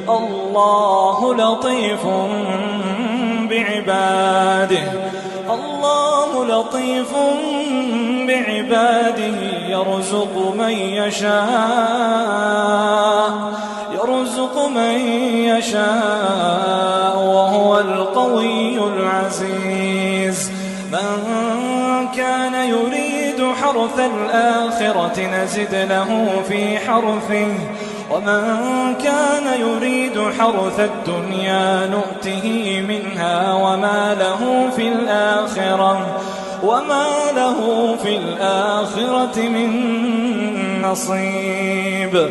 الله لطيف بعباده الله لطيف بعباده يرزق من يشاء وهو القوي العزيز. من كان يريد حرث الآخرة نزد له في حرثه ومن كان يريد حرث الدنيا نؤته منها وما له في الآخرة من نصيب.